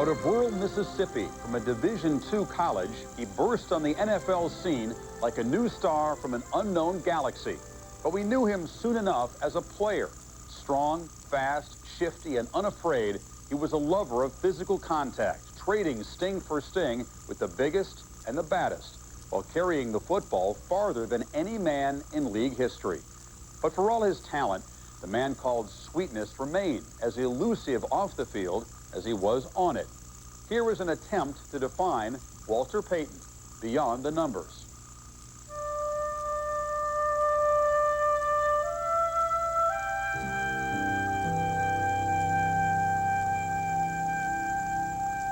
Out of rural Mississippi, from a Division II college, he burst on the NFL scene like a new star from an unknown galaxy. But we knew him soon enough as a player. Strong, fast, shifty, and unafraid, he was a lover of physical contact, trading sting for sting with the biggest and the baddest, while carrying the football farther than any man in league history. But for all his talent, the man called sweetness remained as elusive off the field as he was on it. Here was an attempt to define Walter Payton beyond the numbers.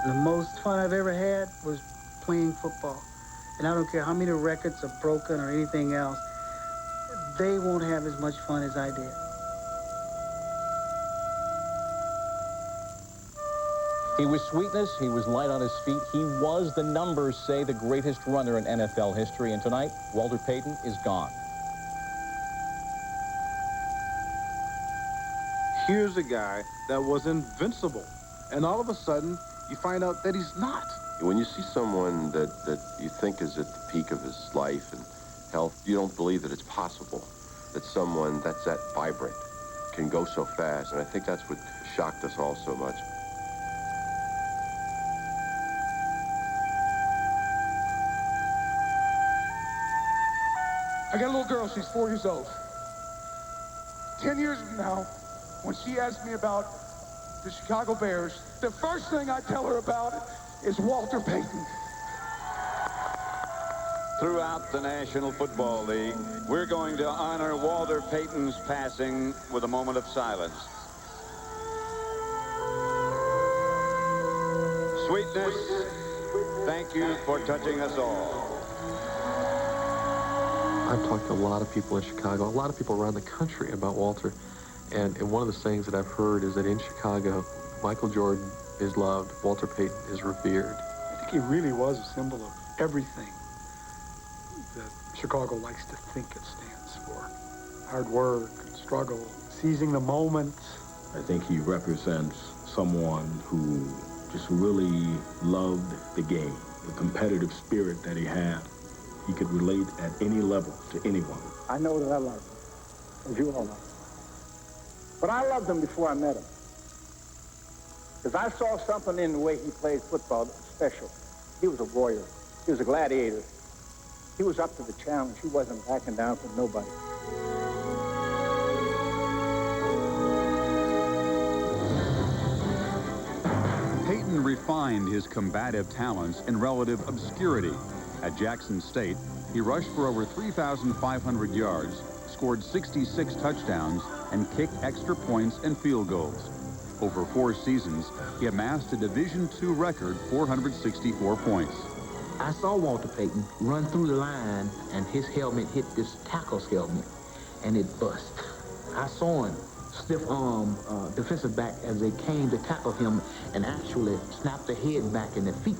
The most fun I've ever had was playing football. And I don't care how many records are broken or anything else, they won't have as much fun as I did. He was sweetness, he was light on his feet, he was, the numbers say, the greatest runner in NFL history. And tonight, Walter Payton is gone. Here's a guy that was invincible, and all of a sudden, you find out that he's not. When you see someone that you think is at the peak of his life and health, you don't believe that it's possible that someone that's that vibrant can go so fast. And I think that's what shocked us all so much. I got a little girl, she's 4 years old. 10 years from now, when she asks me about the Chicago Bears, the first thing I tell her about is Walter Payton. Throughout the National Football League, we're going to honor Walter Payton's passing with a moment of silence. Sweetness, thank you for touching us all. I've talked to a lot of people in Chicago, a lot of people around the country about Walter. And one of the things that I've heard is that in Chicago, Michael Jordan is loved, Walter Payton is revered. I think he really was a symbol of everything that Chicago likes to think it stands for. Hard work and struggle, seizing the moment. I think he represents someone who just really loved the game, the competitive spirit that he had. He could relate at any level to anyone. I know that I love him, as you all know. But I loved him before I met him. Because I saw something in the way he played football that was special. He was a warrior. He was a gladiator. He was up to the challenge. He wasn't backing down from nobody. Payton refined his combative talents in relative obscurity. At Jackson State, he rushed for over 3,500 yards, scored 66 touchdowns, and kicked extra points and field goals. Over 4 seasons, he amassed a Division II record 464 points. I saw Walter Payton run through the line, and his helmet hit this tackle's helmet, and it bust. I saw him stiff arm defensive back as they came to tackle him and actually snapped the head back and the feet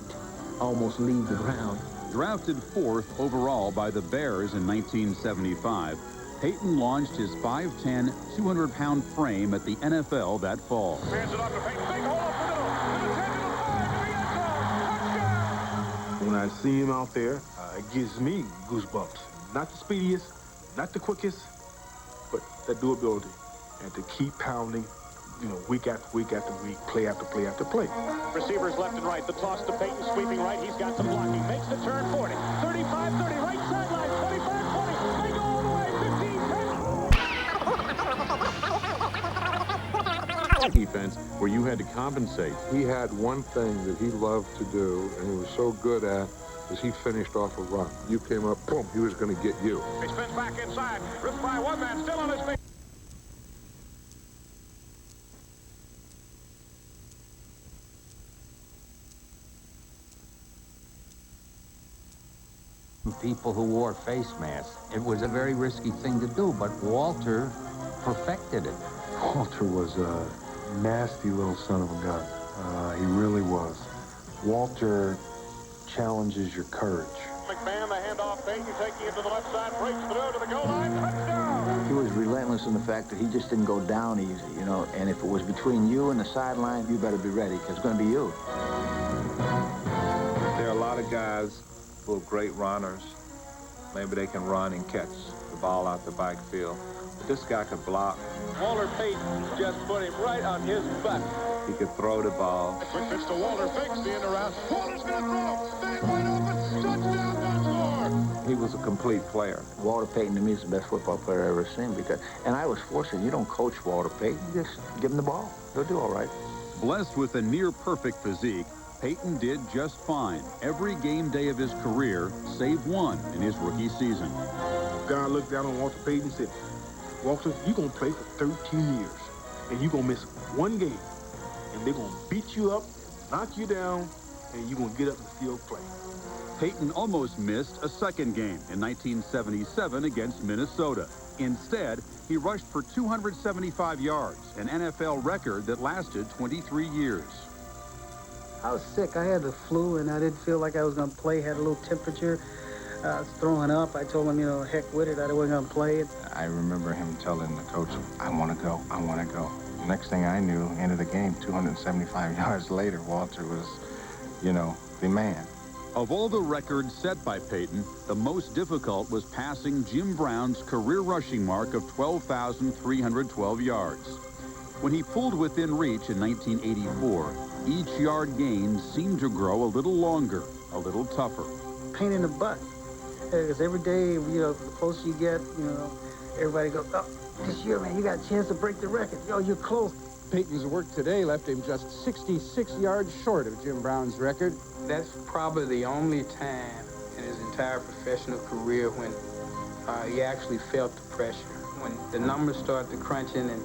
almost leave the ground. Drafted 4th overall by the Bears in 1975, Payton launched his 5'10", 200-pound frame at the NFL that fall. Hands it off to Payton. Big hole up the middle. To the 10, to the 5, to the end zone. Touchdown! When I see him out there, it gives me goosebumps. Not the speediest, not the quickest, but that durability. And to keep pounding, you know, week after week after week, play after play after play. Receivers left and right. The toss to Payton, sweeping right. He's got some blocking. Makes the turn 40. 35, 30. Right sideline. 25, 20. They go all the way. 15, 10. Defense where you had to compensate. He had one thing that he loved to do, and he was so good at, is he finished off a run. You came up, boom, he was going to get you. He spins back inside. Ripped by one man, still on his feet. People who wore face masks. It was a very risky thing to do, but Walter perfected it. Walter was a nasty little son of a gun. He really was. Walter challenges your courage. McMahon, the handoff, Payton taking it to the left side, breaks through to the goal line, touchdown! He was relentless in the fact that he just didn't go down easy, you know, and if it was between you and the sideline, you better be ready, because it's going to be you. There are a lot of guys who are great runners. Maybe they can run and catch the ball out the backfield. But this guy could block. Walter Payton just put him right on his butt. He could throw the ball. Quick pitch to Walter, fakes the end around. Walter's going to throw. Bang wide open. Touchdown, once more. He was a complete player. Walter Payton, to me, is the best football player I've ever seen. And I was fortunate. You don't coach Walter Payton. You just give him the ball. He'll do all right. Blessed with a near-perfect physique, Payton did just fine every game day of his career, save one in his rookie season. God looked down on Walter Payton and said, Walter, you're going to play for 13 years, and you're going to miss one game, and they're going to beat you up, knock you down, and you're going to get up in the field play. Payton almost missed a second game in 1977 against Minnesota. Instead, he rushed for 275 yards, an NFL record that lasted 23 years. I was sick. I had the flu, and I didn't feel like I was going to play. Had a little temperature. I was throwing up. I told him, you know, heck with it. I wasn't going to play it. I remember him telling the coach, I want to go, I want to go. Next thing I knew, end of the game, 275 yards later, Walter was, you know, the man. Of all the records set by Payton, the most difficult was passing Jim Brown's career rushing mark of 12,312 yards. When he pulled within reach in 1984, each yard gained seemed to grow a little longer, a little tougher. Pain in the butt. Because every day, you know, the closer you get, you know, everybody goes, oh, this year, man, you got a chance to break the record. Yo, you're close. Payton's work today left him just 66 yards short of Jim Brown's record. That's probably the only time in his entire professional career when he actually felt the pressure. When the numbers start to crunching and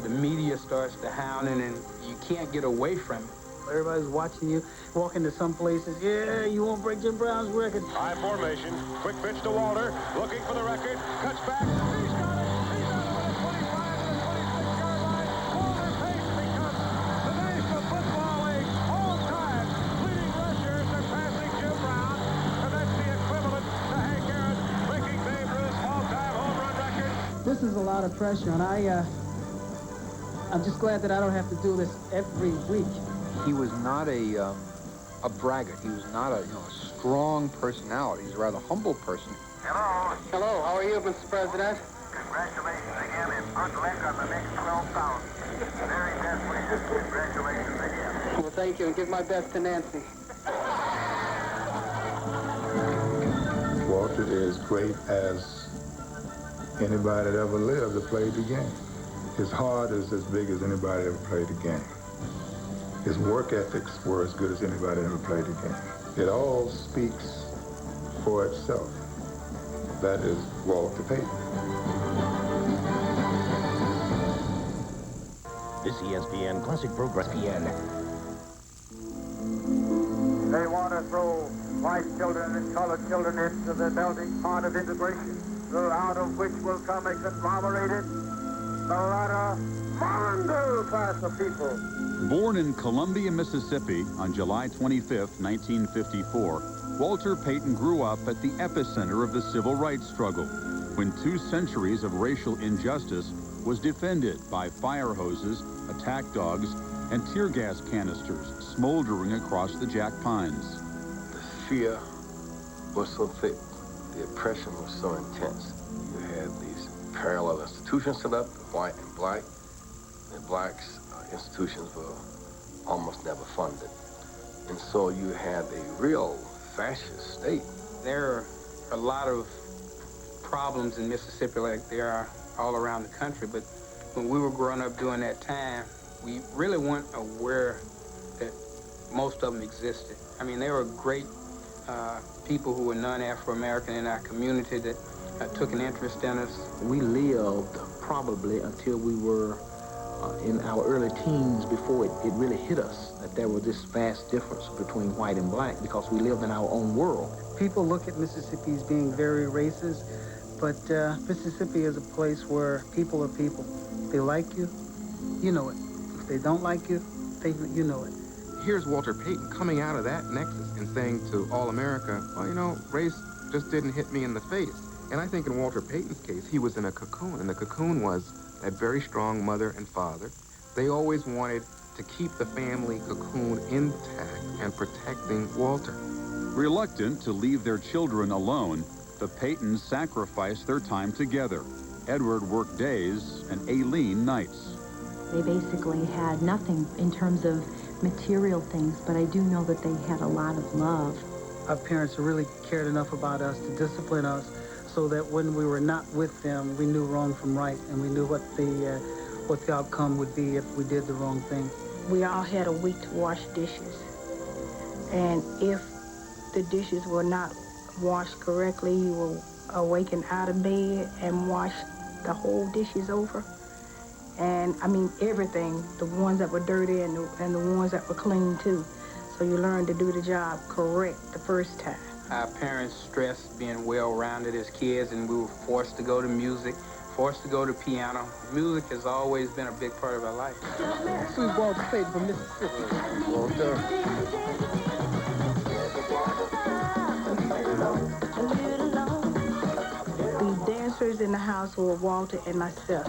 the media starts to hounding and you can't get away from it. Everybody's watching you, walking to some places. Yeah, you won't break Jim Brown's record. High formation, quick pitch to Walter, looking for the record, cuts back, he's got it, he's got it at 25 to the 26-yard line. Walter Payton becomes the National Football League all-time leading rusher, surpassing Jim Brown, and that's the equivalent to Hank Aaron breaking Babe Ruth's all-time home run record. This is a lot of pressure, and I'm just glad that I don't have to do this every week. He was not a braggart. He was not a strong personality. He's a rather humble person. Hello. Hello, how are you, Mr. President? Congratulations again and good luck on the next 12,000. Very best wishes. Congratulations again. Well, thank you, and give my best to Nancy. Walter is great as anybody that ever lived that played the game. His heart is as big as anybody that ever played the game. His work ethics were as good as anybody that ever played the game. It all speaks for itself. That is Walter Payton. This ESPN Classic Program. They want to throw white children and colored children into the melting pot of integration, out of which will come a conglomerated, mondo class of people. Born in Columbia, Mississippi on July 25, 1954, Walter Payton grew up at the epicenter of the civil rights struggle, when 2 centuries of racial injustice was defended by fire hoses, attack dogs, and tear gas canisters smoldering across the Jack Pines. The fear was so thick, the oppression was so intense. You had these parallel institutions set up, white and black. The blacks institutions were almost never funded. And so you had a real fascist state. There are a lot of problems in Mississippi like there are all around the country, but when we were growing up during that time, we really weren't aware that most of them existed. I mean, there were great people who were non-Afro-American in our community that took an interest in us. We lived probably until we were in our early teens before it really hit us that there was this vast difference between white and black because we lived in our own world. People look at Mississippi as being very racist, but Mississippi is a place where people are people. If they like you, you know it. If they don't like you, you know it. here's Walter Payton coming out of that nexus and saying to all America, well, you know, race just didn't hit me in the face. And I think in Walter Payton's case, he was in a cocoon, and the cocoon was that very strong mother and father. They always wanted to keep the family cocoon intact and protecting Walter. Reluctant to leave their children alone, the Paytons sacrificed their time together. Edward worked days and Aileen nights. They basically had nothing in terms of material things, but I do know that they had a lot of love. Our parents really cared enough about us to discipline us so that when we were not with them, we knew wrong from right, and we knew what the outcome would be if we did the wrong thing. We all had a week to wash dishes. And if the dishes were not washed correctly, you were awakened out of bed and washed the whole dishes over. And I mean everything, the ones that were dirty and the ones that were clean too. So you learned to do the job correct the first time. Our parents stressed being well-rounded as kids, and we were forced to go to music, forced to go to piano. Music has always been a big part of our life. This is Walter Payton from Mississippi. Walter. The dancers in the house were Walter and myself.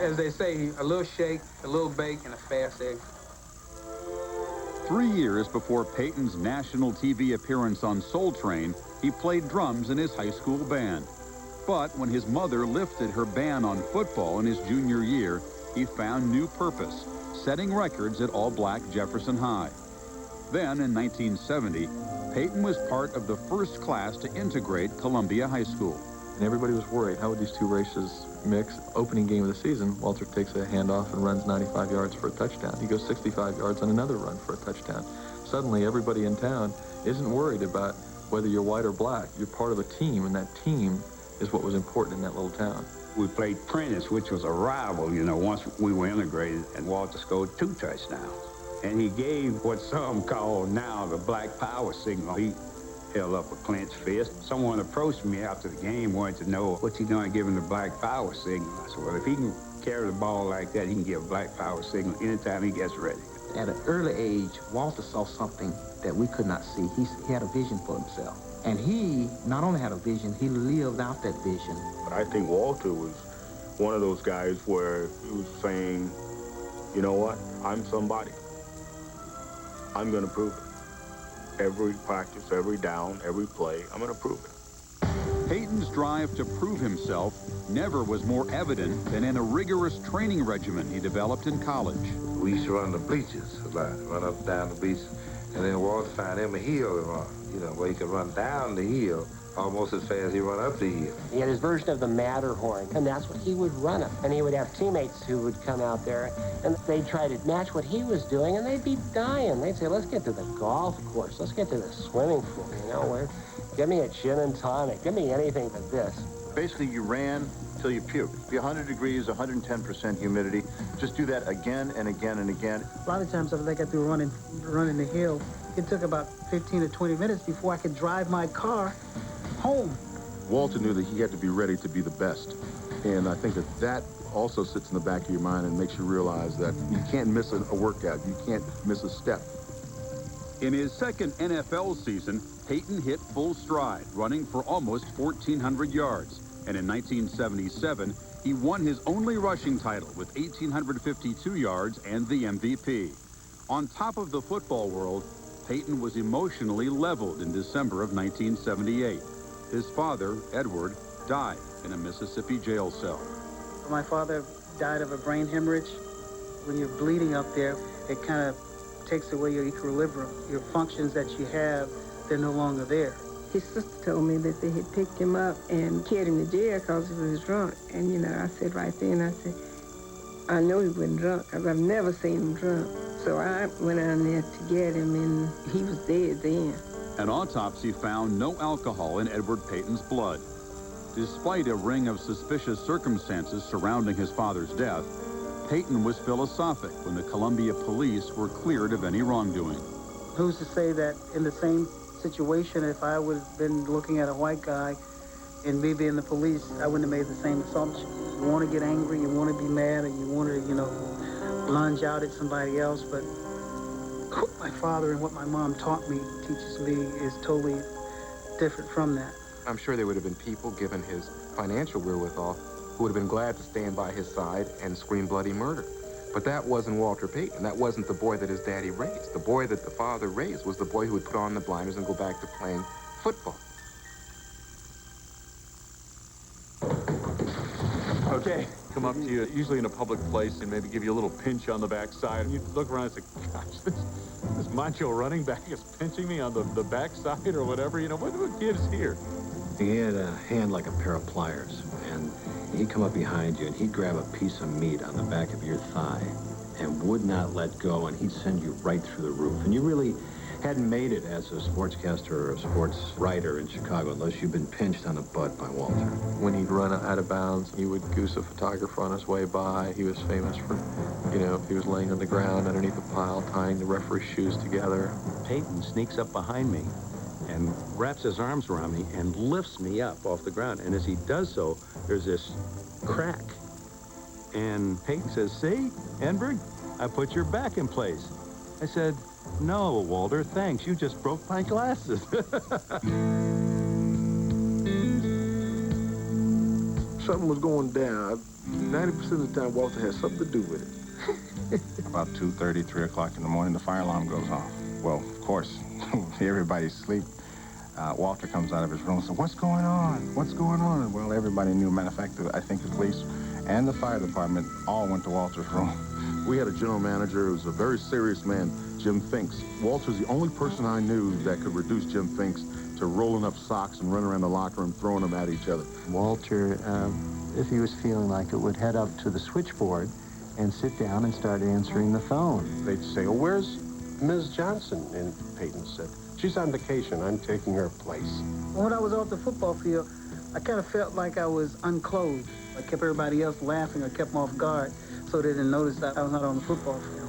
As they say, a little shake, a little bake, and a fast egg. 3 years before Payton's national TV appearance on Soul Train, he played drums in his high school band. But when his mother lifted her ban on football in his junior year, he found new purpose, setting records at all-black Jefferson High. Then, in 1970, Payton was part of the first class to integrate Columbia High School. And everybody was worried, how would these two races mix? Opening game of the season, Walter takes a handoff and runs 95 yards for a touchdown. He goes 65 yards on another run for a touchdown. Suddenly, everybody in town isn't worried about whether you're white or black. You're part of a team, and that team is what was important in that little town. We played Prentice, which was a rival, you know, once we were integrated, and Walter scored 2 touchdowns. And he gave what some call now the Black Power signal. He held up a clenched fist. Someone approached me after the game, wanted to know what's he doing giving the Black Power signal. I said, well, if he can carry the ball like that, he can give a Black Power signal anytime he gets ready. At an early age, Walter saw something that we could not see. He had a vision for himself. And he not only had a vision, he lived out that vision. But I think Walter was one of those guys where he was saying, you know what, I'm somebody. I'm going to prove it. Every practice, every down, every play, I'm going to prove it. Payton's drive to prove himself never was more evident than in a rigorous training regimen he developed in college. We used to run the bleachers a lot, run up and down the beach, and then Walter found him a hill to run, you know, where he could run down the hill almost as fast as he run up the hill. He had his version of the Matterhorn, and that's what he would run up. And he would have teammates who would come out there, and they'd try to match what he was doing, and they'd be dying. They'd say, let's get to the golf course. Let's get to the swimming pool, you know, where, give me a gin and tonic. Give me anything but this. Basically, you ran till you puked. Be 100 degrees, 110% humidity. Just do that again and again and again. A lot of times after I got through running the hill, it took about 15 to 20 minutes before I could drive my car home. Walter knew that he had to be ready to be the best. And I think that also sits in the back of your mind and makes you realize that you can't miss a workout. You can't miss a step. In his second NFL season, Payton hit full stride, running for almost 1,400 yards. And in 1977, he won his only rushing title with 1,852 yards and the MVP. On top of the football world, Payton was emotionally leveled in December of 1978. His father, Edward, died in a Mississippi jail cell. My father died of a brain hemorrhage. When you're bleeding up there, it kind of takes away your equilibrium. Your functions that you have, they're no longer there. His sister told me that they had picked him up and carried him to jail because he was drunk. And, you know, I said right then, I said, I know he wasn't drunk because I've never seen him drunk. So I went down there to get him, and he was dead then. An autopsy found no alcohol in Edward Payton's blood. Despite a ring of suspicious circumstances surrounding his father's death, Payton was philosophic when the Columbia police were cleared of any wrongdoing. Who's to say that in the same situation, if I would have been looking at a white guy and me being the police, I wouldn't have made the same assumption. You want to get angry, you want to be mad, and you want to, you know, lunge out at somebody else. But what my father and what my mom taught me, teaches me, is totally different from that. I'm sure there would have been people, given his financial wherewithal, who would have been glad to stand by his side and scream bloody murder. But that wasn't Walter Payton. That wasn't the boy that his daddy raised. The boy that the father raised was the boy who would put on the blinders and go back to playing football. Okay, come up to you, usually in a public place, and maybe give you a little pinch on the backside. And you look around and say, gosh, this macho running back is pinching me on the backside or whatever. You know, what gives here? He had a hand like a pair of pliers, and he'd come up behind you, and he'd grab a piece of meat on the back of your thigh and would not let go, and he'd send you right through the roof. And you really hadn't made it as a sportscaster or a sports writer in Chicago unless you'd been pinched on the butt by Walter. When he'd run out of bounds, he would goose a photographer on his way by. He was famous for, you know, he was laying on the ground underneath a pile, tying the referee's shoes together. Payton sneaks up behind me and wraps his arms around me and lifts me up off the ground. And as he does so, there's this crack. And Payton says, "See, Enberg, I put your back in place." I said, "No, Walter, thanks. You just broke my glasses." Something was going down. 90% of the time, Walter had something to do with it. About 2:30, 3 o'clock in the morning, the fire alarm goes off. Well, of course, everybody's asleep. Walter comes out of his room and says, "What's going on? What's going on?" Well, everybody knew. Matter of fact, I think the police and the fire department all went to Walter's room. We had a general manager who was a very serious man, Jim Finks. Walter's the only person I knew that could reduce Jim Finks to rolling up socks and running around the locker room throwing them at each other. Walter, if he was feeling like it, would head up to the switchboard and sit down and start answering the phone. They'd say, "Oh, where's Ms. Johnson?" And Payton said, "She's on vacation. I'm taking her place." When I was off the football field, I kind of felt like I was unclothed. I kept everybody else laughing. I kept them off guard so they didn't notice that I was not on the football field.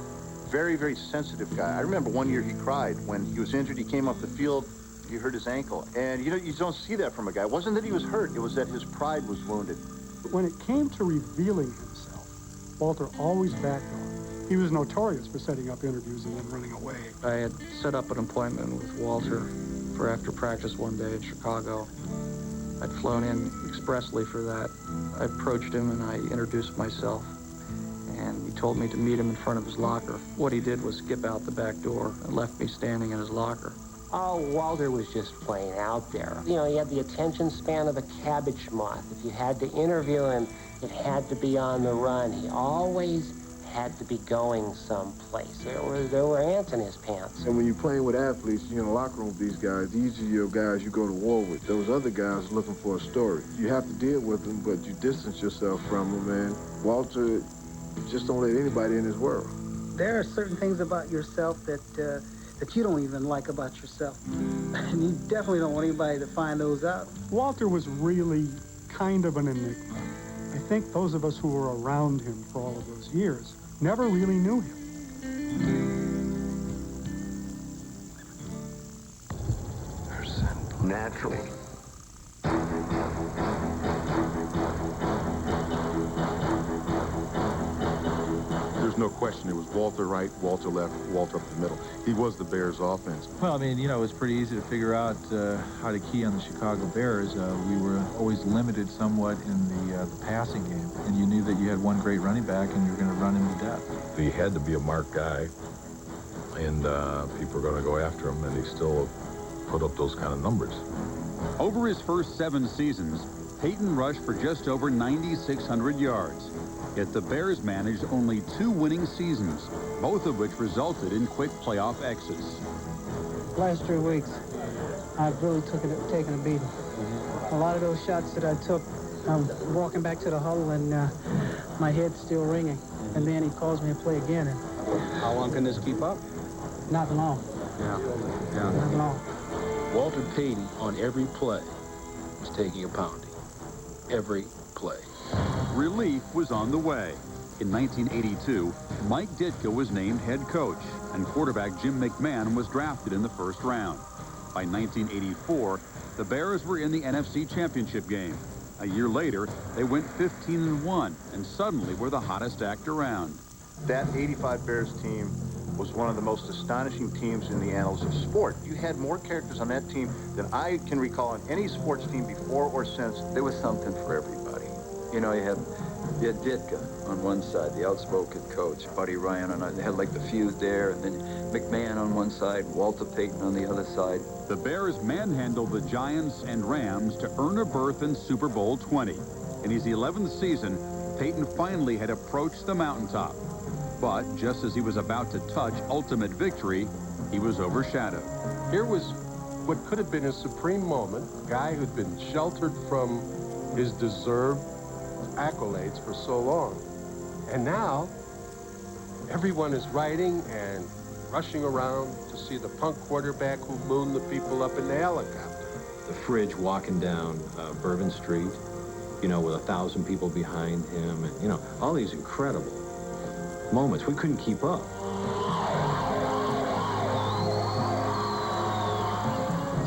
Very, very sensitive guy. I remember one year he cried when he was injured. He came off the field, he hurt his ankle. And you know, you don't see that from a guy. It wasn't that he was hurt, it was that his pride was wounded. When it came to revealing himself, Walter always backed off. He was notorious for setting up interviews and then running away. I had set up an appointment with Walter for after practice one day in Chicago. I'd flown in expressly for that. I approached him and I introduced myself. And he told me to meet him in front of his locker. What he did was skip out the back door and left me standing in his locker. Oh, Walter was just plain out there. You know, he had the attention span of a cabbage moth. If you had to interview him, it had to be on the run. He always had to be going someplace. There were ants in his pants. And when you're playing with athletes, you're in the locker room with these guys. These are your guys you go to war with. Those other guys are looking for a story. You have to deal with them, but you distance yourself from them, man. Walter, just don't let anybody in his world. There are certain things about yourself that you don't even like about yourself. And you definitely don't want anybody to find those out. Walter was really kind of an enigma. I think those of us who were around him for all of those years never really knew him. Naturally. There's no question it was Walter right, Walter left, Walter up the middle. He was the Bears' offense. Well, I mean, you know, it was pretty easy to figure out how to key on the Chicago Bears. We were always limited somewhat in the passing game, and you knew that you had one great running back and you were going to run him to death. He had to be a marked guy, and people were going to go after him, and he still put up those kind of numbers. Over his first 7 seasons, Payton rushed for just over 9,600 yards. Yet the Bears managed only 2 winning seasons, both of which resulted in quick playoff exits. Last 3 weeks, I've really taken a beating. A lot of those shots that I took, I'm walking back to the huddle and my head's still ringing. And then he calls me to play again. And how long can this keep up? Not long. Yeah. Not long. Walter Payton on every play was taking a pounding. Every play. Relief was on the way. In 1982, Mike Ditka was named head coach, and quarterback Jim McMahon was drafted in the first round. By 1984, the Bears were in the NFC Championship game. A year later, they went 15-1 and suddenly were the hottest act around. That 85 Bears team was one of the most astonishing teams in the annals of sport. You had more characters on that team than I can recall on any sports team before or since. There was something for everybody. You know, you had Ditka on one side, the outspoken coach, Buddy Ryan, and they had like the feud there, and then McMahon on one side, Walter Payton on the other side. The Bears manhandled the Giants and Rams to earn a berth in Super Bowl 20. In his 11th season, Payton finally had approached the mountaintop. But just as he was about to touch ultimate victory, he was overshadowed. Here was what could have been a supreme moment, a guy who'd been sheltered from his deserved accolades for so long. And now, everyone is writing and rushing around to see the punk quarterback who mooned the people up in the helicopter. The Fridge walking down Bourbon Street, you know, with 1,000 people behind him, and, you know, all these incredible moments. We couldn't keep up.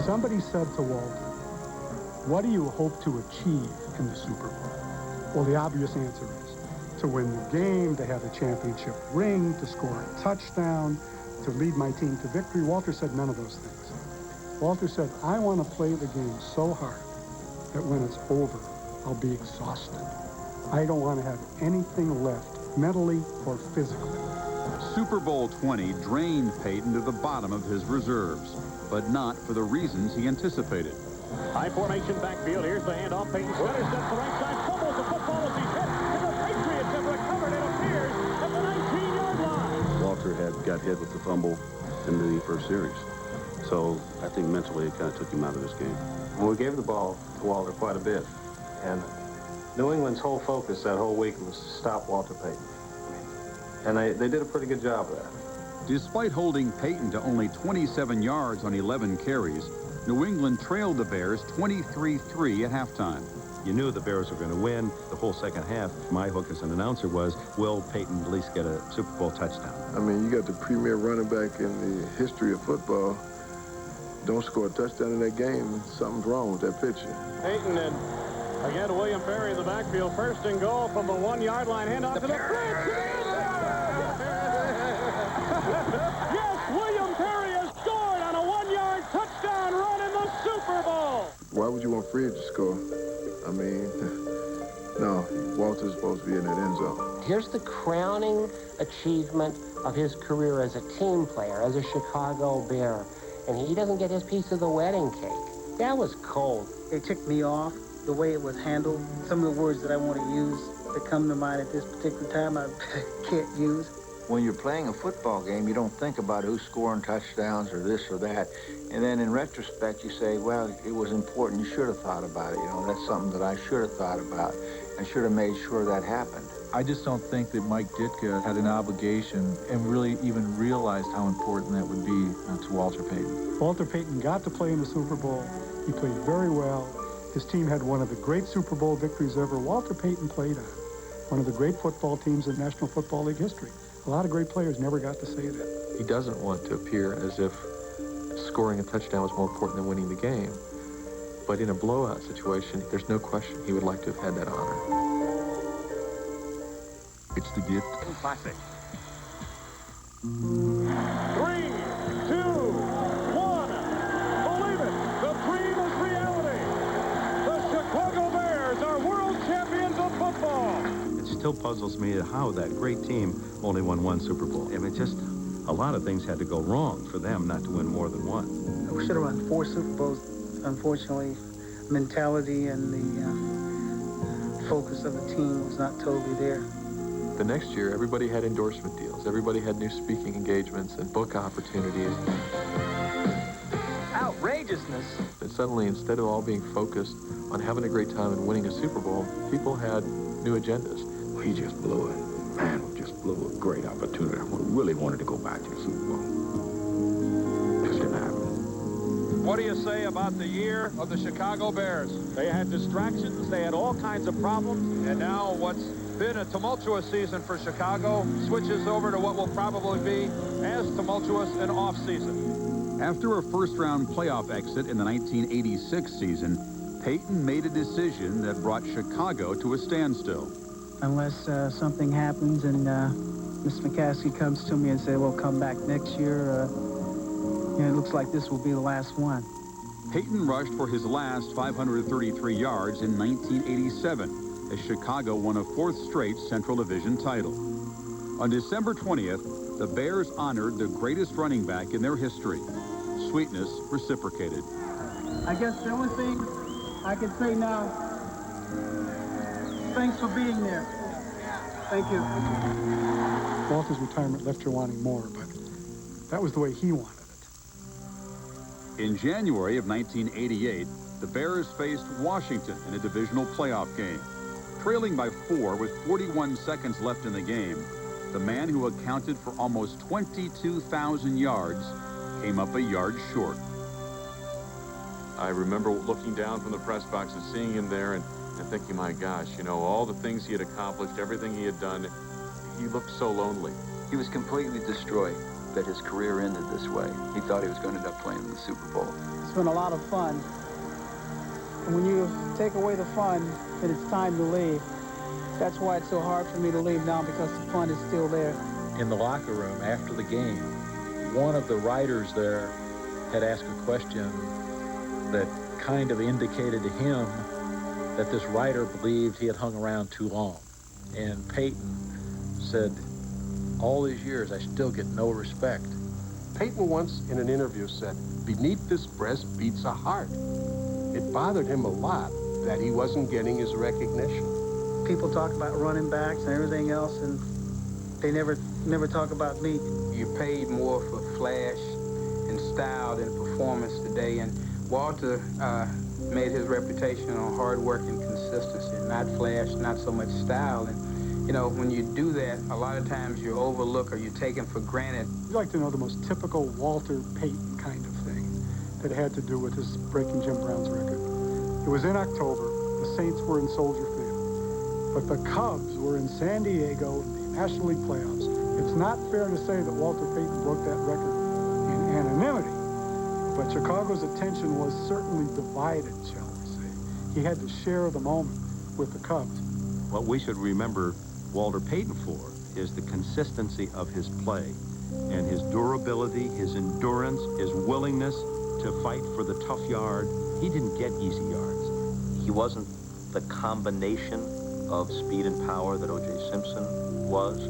Somebody said to Walter, "What do you hope to achieve in the Super Bowl?" Well, the obvious answer is to win the game, to have a championship ring, to score a touchdown, to lead my team to victory. Walter said none of those things. Walter said, "I want to play the game so hard that when it's over, I'll be exhausted. I don't want to have anything left, mentally or physically." Super Bowl 20 drained Payton to the bottom of his reserves, but not for the reasons he anticipated. High formation backfield. Here's the handoff. Payton stutters to the right side, fumbles the football as he's hit, and the Patriots have recovered, it appears, at the 19-yard line. Walter had got hit with the fumble in the first series, so I think mentally it kind of took him out of this game. Well, we gave the ball to Walter quite a bit, and New England's whole focus that whole week was to stop Walter Payton. And they did a pretty good job of that. Despite holding Payton to only 27 yards on 11 carries, New England trailed the Bears 23-3 at halftime. You knew the Bears were going to win the whole second half. My hook as an announcer was, will Payton at least get a Super Bowl touchdown? I mean, you got the premier running back in the history of football. Don't score a touchdown in that game, something's wrong with that pitcher. Payton and again William Perry in the backfield. First and goal from the 1-yard line. Handoff to the Fridge. Yes, William Perry has scored on a 1-yard touchdown run in the Super Bowl. Why would you want Fridge to score? I mean, no, Walter's supposed to be in that end zone. Here's the crowning achievement of his career as a team player, as a Chicago Bear. And he doesn't get his piece of the wedding cake. That was cold. It ticked me off, the way it was handled. Some of the words that I want to use that come to mind at this particular time, I can't use. When you're playing a football game, you don't think about who's scoring touchdowns or this or that. And then in retrospect, you say, well, it was important. You should have thought about it. You know, that's something that I should have thought about and should have made sure that happened. I just don't think that Mike Ditka had an obligation and really even realized how important that would be to Walter Payton. Walter Payton got to play in the Super Bowl. He played very well. His team had one of the great Super Bowl victories ever. Walter Payton played on one of the great football teams in National Football League history. A lot of great players never got to say that. He doesn't want to appear as if scoring a touchdown was more important than winning the game. But in a blowout situation, there's no question he would like to have had that honor. It's the gift. Classic. 3, 2, 1. Believe it. The dream is reality. The Chicago Bears are world champions of football. It still puzzles me how that great team only won one Super Bowl. I mean, just a lot of things had to go wrong for them not to win more than one. We should have won 4 Super Bowls. Unfortunately, mentality and the focus of the team was not totally there. The next year, everybody had endorsement deals. Everybody had new speaking engagements and book opportunities. Outrageousness. And suddenly, instead of all being focused on having a great time and winning a Super Bowl, people had new agendas. He just blew it. Man, we just blew a great opportunity. We really wanted to go back to the Super Bowl. Just didn't happen. What do you say about the year of the Chicago Bears? They had distractions. They had all kinds of problems. And now what's been a tumultuous season for Chicago switches over to what will probably be as tumultuous an off season. After a first-round playoff exit in the 1986 season, Payton made a decision that brought Chicago to a standstill. Unless something happens and Miss McCaskey comes to me and says, well, come back next year, it looks like this will be the last one. Payton rushed for his last 533 yards in 1987 as Chicago won a fourth straight Central Division title. On December 20th, the Bears honored the greatest running back in their history. Sweetness reciprocated. I guess the only thing I can say now, thanks for being there. Thank you. Walter's retirement left you wanting more, but that was the way he wanted it. In January of 1988, the Bears faced Washington in a divisional playoff game. Trailing by 4 with 41 seconds left in the game, the man who accounted for almost 22,000 yards came up a yard short. I remember looking down from the press box and seeing him there and thinking, my gosh, you know, all the things he had accomplished, everything he had done, he looked so lonely. He was completely destroyed that his career ended this way. He thought he was going to end up playing in the Super Bowl. It's been a lot of fun. And when you take away the fun and it's time to leave, that's why it's so hard for me to leave now, because the fun is still there. In the locker room after the game, one of the writers there had asked a question that kind of indicated to him that this writer believed he had hung around too long. And Payton said, all these years, I still get no respect. Payton once in an interview said, beneath this breast beats a heart. It bothered him a lot that he wasn't getting his recognition. People talk about running backs and everything else, and they never talk about me. You're paid more for flash and style than performance today, and Walter made his reputation on hard work and consistency, not flash, not so much style. And you know, when you do that, a lot of times you're overlooked or you're taken for granted. You'd like to know the most typical Walter Payton kind of thing that had to do with his breaking Jim Brown's record. It was in October. The Saints were in Soldier Field, but the Cubs were in San Diego in the National League playoffs. It's not fair to say that Walter Payton broke that record in anonymity, but Chicago's attention was certainly divided, shall we say. He had to share the moment with the Cubs. What we should remember Walter Payton for is the consistency of his play and his durability, his endurance, his willingness to fight for the tough yard. He didn't get easy yards. He wasn't the combination of speed and power that O.J. Simpson was.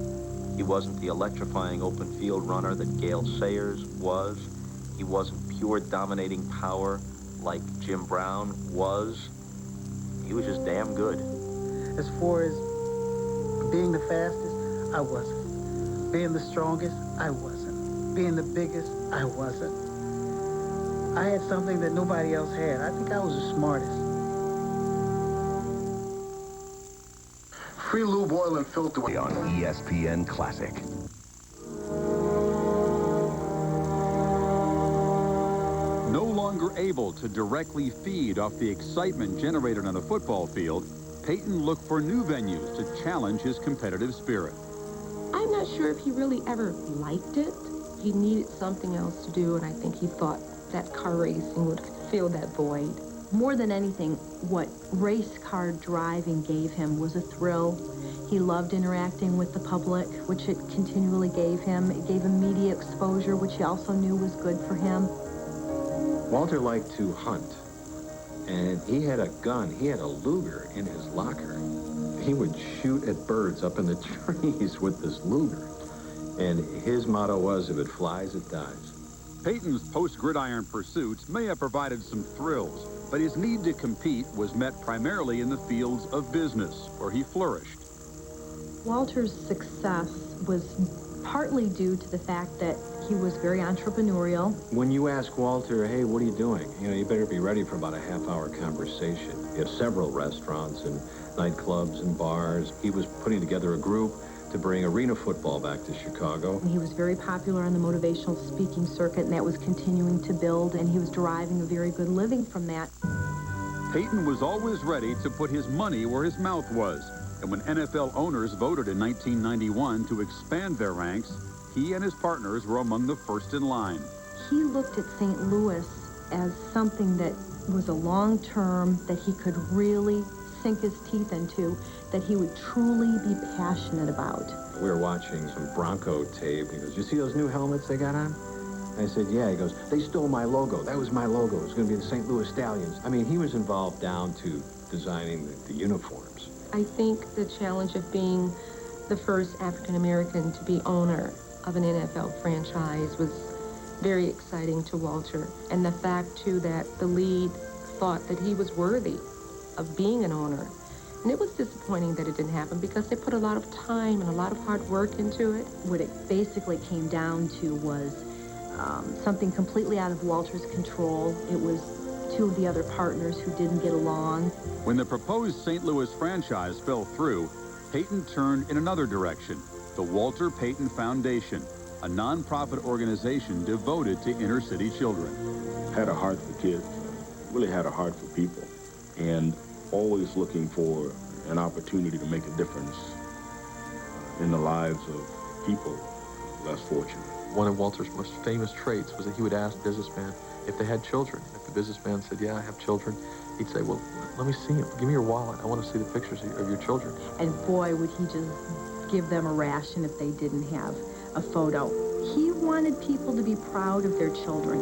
He wasn't the electrifying open field runner that Gale Sayers was. He wasn't pure dominating power like Jim Brown was. He was just damn good. As far as being the fastest, I wasn't. Being the strongest, I wasn't. Being the biggest, I wasn't. I had something that nobody else had. I think I was the smartest. Free lube, oil, and filter on ESPN Classic. No longer able to directly feed off the excitement generated on a football field, Payton looked for new venues to challenge his competitive spirit. I'm not sure if he really ever liked it. He needed something else to do, and I think he thought that car racing would fill that void. More than anything, what race car driving gave him was a thrill. He loved interacting with the public, which it continually gave him. It gave him media exposure, which he also knew was good for him. Walter liked to hunt, and he had a gun. He had a Luger in his locker. He would shoot at birds up in the trees with this Luger. And his motto was, if it flies, it dies. Payton's post-gridiron pursuits may have provided some thrills, but his need to compete was met primarily in the fields of business, where he flourished. Walter's success was partly due to the fact that he was very entrepreneurial. When you ask Walter, hey, what are you doing? You know, you better be ready for about a half-hour conversation. He had several restaurants and nightclubs and bars. He was putting together a group to bring arena football back to Chicago. He was very popular on the motivational speaking circuit, and that was continuing to build, and he was deriving a very good living from that. Payton was always ready to put his money where his mouth was, and when NFL owners voted in 1991 to expand their ranks, he and his partners were among the first in line. He looked at St. Louis as something that was a long-term, that he could really sink his teeth into, that he would truly be passionate about. We were watching some Bronco tape. He goes, "You see those new helmets they got on?" I said, "Yeah." He goes, "They stole my logo. That was my logo. It was going to be the St. Louis Stallions." I mean, he was involved down to designing the uniforms. I think the challenge of being the first African-American to be owner of an NFL franchise was very exciting to Walter. And the fact, too, that the league thought that he was worthy of being an owner. And it was disappointing that it didn't happen because they put a lot of time and a lot of hard work into it. What it basically came down to was something completely out of Walter's control. It was two of the other partners who didn't get along. When the proposed St. Louis franchise fell through, Payton turned in another direction, the Walter Payton Foundation, a nonprofit organization devoted to inner-city children. Had a heart for kids, really had a heart for people, and always looking for an opportunity to make a difference in the lives of people less fortunate. One of Walter's most famous traits was that he would ask businessmen if they had children. If the businessman said, "Yeah, I have children," he'd say, "Well, let me see them. Give me your wallet. I want to see the pictures of your children." And boy, would he just give them a ration if they didn't have a photo. He wanted people to be proud of their children.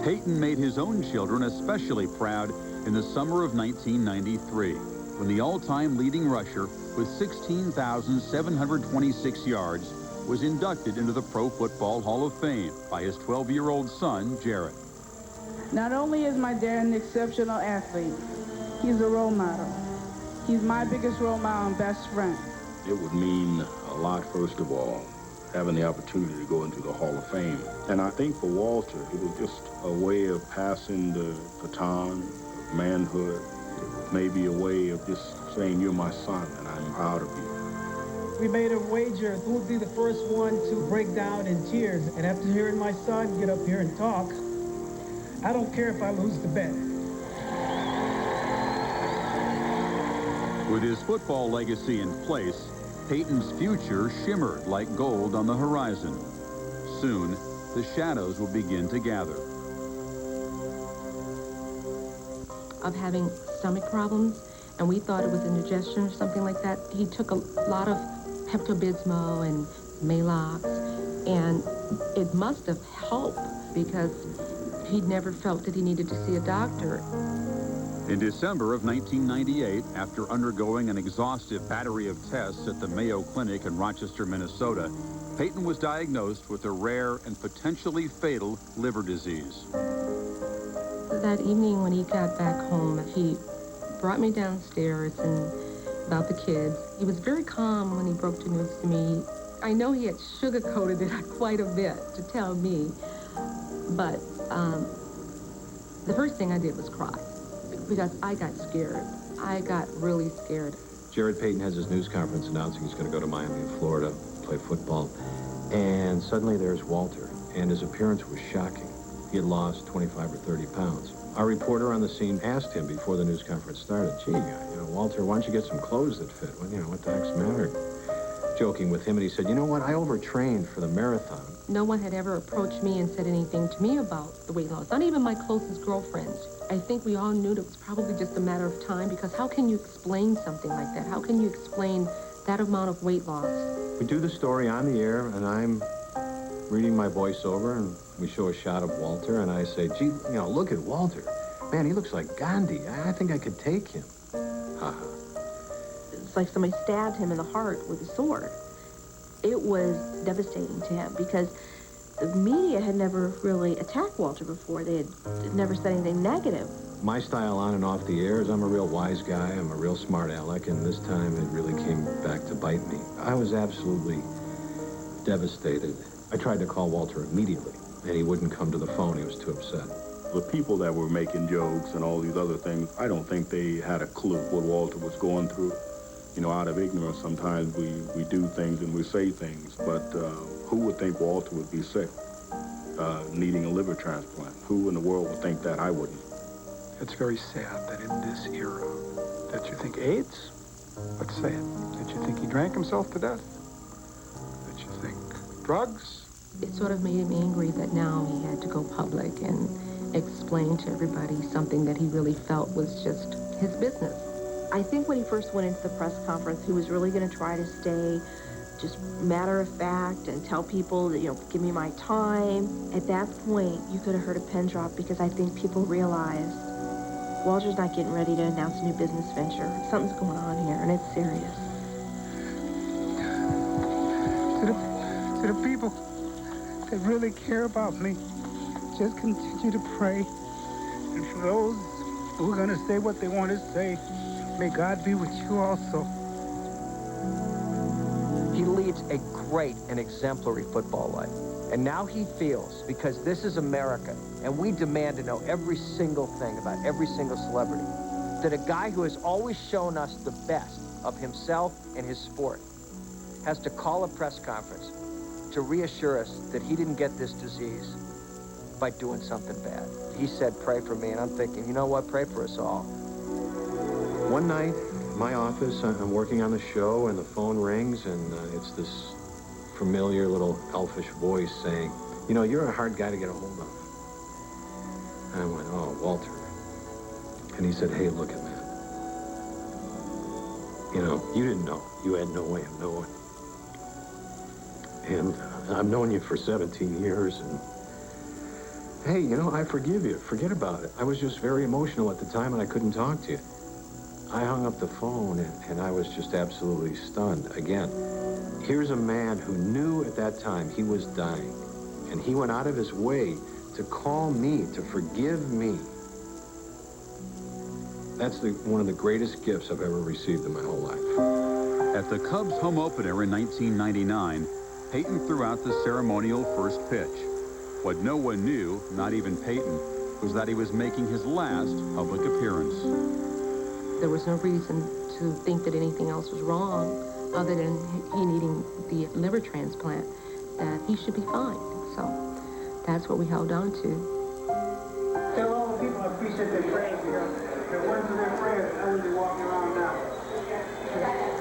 Payton made his own children especially proud in the summer of 1993, when the all-time leading rusher with 16,726 yards was inducted into the Pro Football Hall of Fame by his 12-year-old son, Jared. Not only is my dad an exceptional athlete, he's a role model. He's my biggest role model and best friend. It would mean a lot, first of all, having the opportunity to go into the Hall of Fame. And I think for Walter, it was just a way of passing the baton of manhood. Maybe a way of just saying, "You're my son, and I'm proud of you." We made a wager who would be the first one to break down in tears. And after hearing my son get up here and talk, I don't care if I lose the bet. With his football legacy in place, Payton's future shimmered like gold on the horizon. Soon, the shadows will begin to gather. Of having stomach problems, and we thought it was indigestion or something like that. He took a lot of Pepto-Bismol and Maalox, and it must have helped because he'd never felt that he needed to see a doctor. In December of 1998, after undergoing an exhaustive battery of tests at the Mayo Clinic in Rochester, Minnesota, Payton was diagnosed with a rare and potentially fatal liver disease. That evening when he got back home, he brought me downstairs and about the kids. He was very calm when he broke the news to me. I know he had sugarcoated it quite a bit to tell me, but the first thing I did was cry because I got scared. I got really scared. Jared Payton has his news conference announcing he's going to go to Miami, Florida, play football. And suddenly there's Walter, and his appearance was shocking. He had lost 25 or 30 pounds. Our reporter on the scene asked him before the news conference started, "Gee, Walter, why don't you get some clothes that fit? Well, what the heck's the matter?" Joking with him, and he said, "You know what? I overtrained for the marathon." No one had ever approached me and said anything to me about the weight loss, not even my closest girlfriends. I think we all knew that it was probably just a matter of time, because how can you explain something like that? How can you explain that amount of weight loss? We do the story on the air, and I'm reading my voiceover, and we show a shot of Walter, and I say, "Gee, look at Walter. Man, he looks like Gandhi. I think I could take him." Ha-ha. It's like somebody stabbed him in the heart with a sword. It was devastating to him because the media had never really attacked Walter before. They had never said anything negative. My style on and off the air is I'm a real wise guy. I'm a real smart aleck, and this time it really came back to bite me. I was absolutely devastated. I tried to call Walter immediately, and he wouldn't come to the phone. He was too upset. The people that were making jokes and all these other things, I don't think they had a clue what Walter was going through. Out of ignorance, sometimes we do things and we say things, but who would think Walter would be sick, needing a liver transplant? Who in the world would think that? I wouldn't. It's very sad that in this era that you think AIDS, let's say it, that you think he drank himself to death, that you think drugs, It sort of made him angry that now he had to go public and explain to everybody something that he really felt was just his business. I think when he first went into the press conference, he was really going to try to stay just matter of fact and tell people that, you know, give me my time. At that point, you could have heard a pin drop because I think people realized Walter's not getting ready to announce a new business venture. Something's going on here, and it's serious. To the people that really care about me, just continue to pray. And for those who are going to say what they want to say, may God be with you also. He leads a great and exemplary football life. And now he feels, because this is America, and we demand to know every single thing about every single celebrity, that a guy who has always shown us the best of himself and his sport has to call a press conference to reassure us that he didn't get this disease by doing something bad. He said, pray for me, and I'm thinking, you know what, pray for us all. One night, in my office, I'm working on the show, and the phone rings, and it's this familiar little elfish voice saying, you know, you're a hard guy to get a hold of. And I went, oh, Walter. And he said, hey, look at man. You know, you didn't know. You had no way of knowing. And I've known you for 17 years, and hey, you know, I forgive you. Forget about it. I was just very emotional at the time, and I couldn't talk to you. I hung up the phone, and I was just absolutely stunned. Again, here's a man who knew at that time he was dying, and he went out of his way to call me, to forgive me. That's one of the greatest gifts I've ever received in my whole life. At the Cubs home opener in 1999, Payton threw out the ceremonial first pitch. What no one knew, not even Payton, was that he was making his last public appearance. There was no reason to think that anything else was wrong other than he needing the liver transplant, that he should be fine. So that's what we held on to. Tell all the people I appreciate their prayers, because if it weren't for their prayers, I wouldn't be walking around now.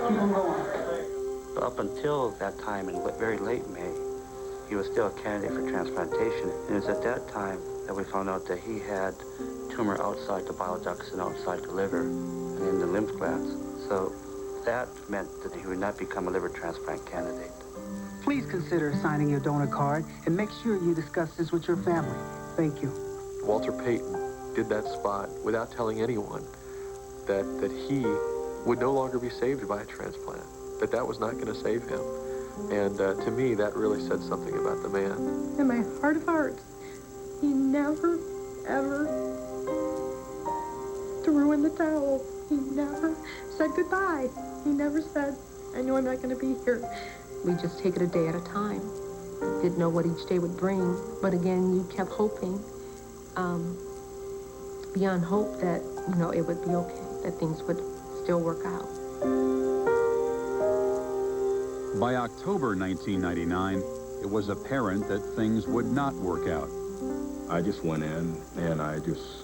Keep them going. Up until that time, in very late May, he was still a candidate for transplantation. And it was at that time that we found out that he had tumor outside the bile ducts and outside the liver and in the lymph glands. So that meant that he would not become a liver transplant candidate. Please consider signing your donor card and make sure you discuss this with your family. Thank you. Walter Payton did that spot without telling anyone that he would no longer be saved by a transplant, that was not going to save him. And to me, that really said something about the man. In my heart of hearts, he never, ever threw in the towel. He never said goodbye. He never said, I know I'm not going to be here. We just take it a day at a time. Didn't know what each day would bring. But again, you kept hoping, beyond hope, that, you know, it would be okay, that things would still work out. By October 1999, it was apparent that things would not work out. I just went in and I just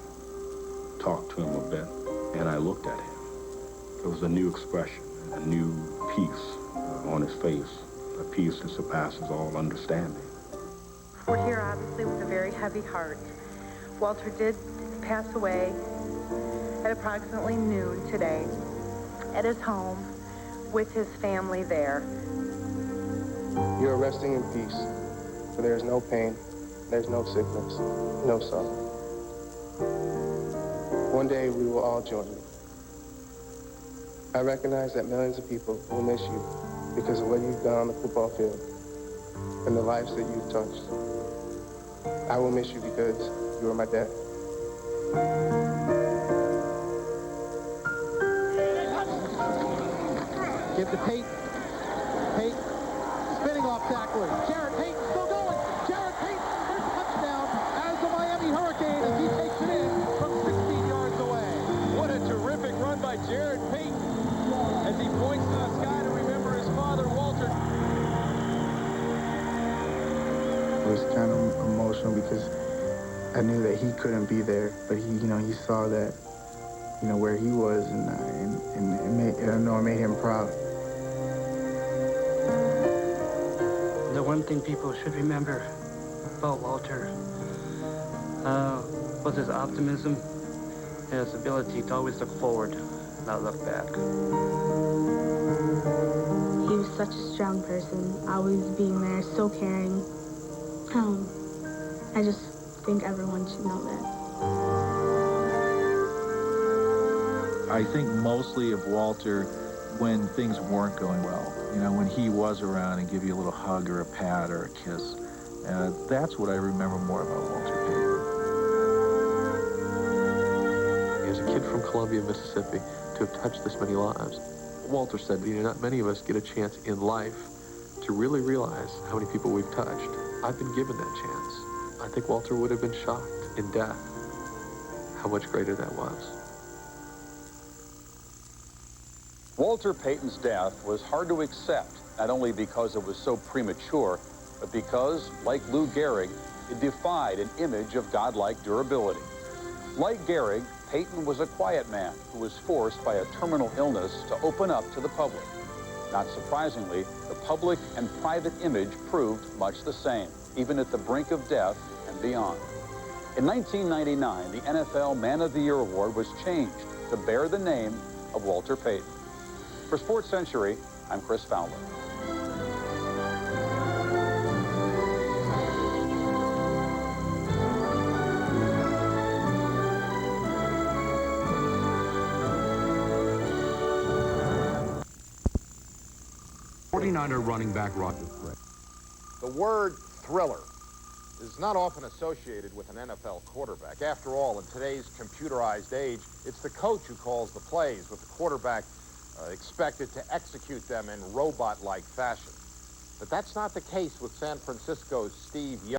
talked to him a bit, and I looked at him. There was a new expression, a new peace on his face, a peace that surpasses all understanding. We're here obviously with a very heavy heart. Walter did pass away at approximately noon today at his home with his family there. You are resting in peace, for there is no pain, there's no sickness, no suffering. One day we will all join you. I recognize that millions of people will miss you because of what you've done on the football field and the lives that you've touched. I will miss you because you are my dad. Give to Payton. Payton spinning off tackler. Jared Payton still going. Jared Payton, there's a touchdown as the Miami Hurricane as he takes it in from 16 yards away. What a terrific run by Jared Payton as he points to the sky to remember his father, Walter. It was kind of emotional because I knew that he couldn't be there, but he saw that, where he was, and I know it made him proud. There one thing people should remember about Walter was his optimism and his ability to always look forward, not look back. He was such a strong person, always being there, so caring. I just think everyone should know that. I think mostly of Walter when things weren't going well. You know, when he was around and give you a little hug or a pat or a kiss. That's what I remember more about Walter Payton. As a kid from Columbia, Mississippi, to have touched this many lives, Walter said, you know, not many of us get a chance in life to really realize how many people we've touched. I've been given that chance. I think Walter would have been shocked in death how much greater that was. Walter Payton's death was hard to accept, not only because it was so premature, but because, like Lou Gehrig, it defied an image of godlike durability. Like Gehrig, Payton was a quiet man who was forced by a terminal illness to open up to the public. Not surprisingly, the public and private image proved much the same, even at the brink of death and beyond. In 1999, the NFL Man of the Year award was changed to bear the name of Walter Payton. For Sports Century, I'm Chris Fowler. Running back Roger Craig. The word thriller is not often associated with an NFL quarterback. After all, in today's computerized age, it's the coach who calls the plays, with the quarterback expected to execute them in robot-like fashion. But that's not the case with San Francisco's Steve Young.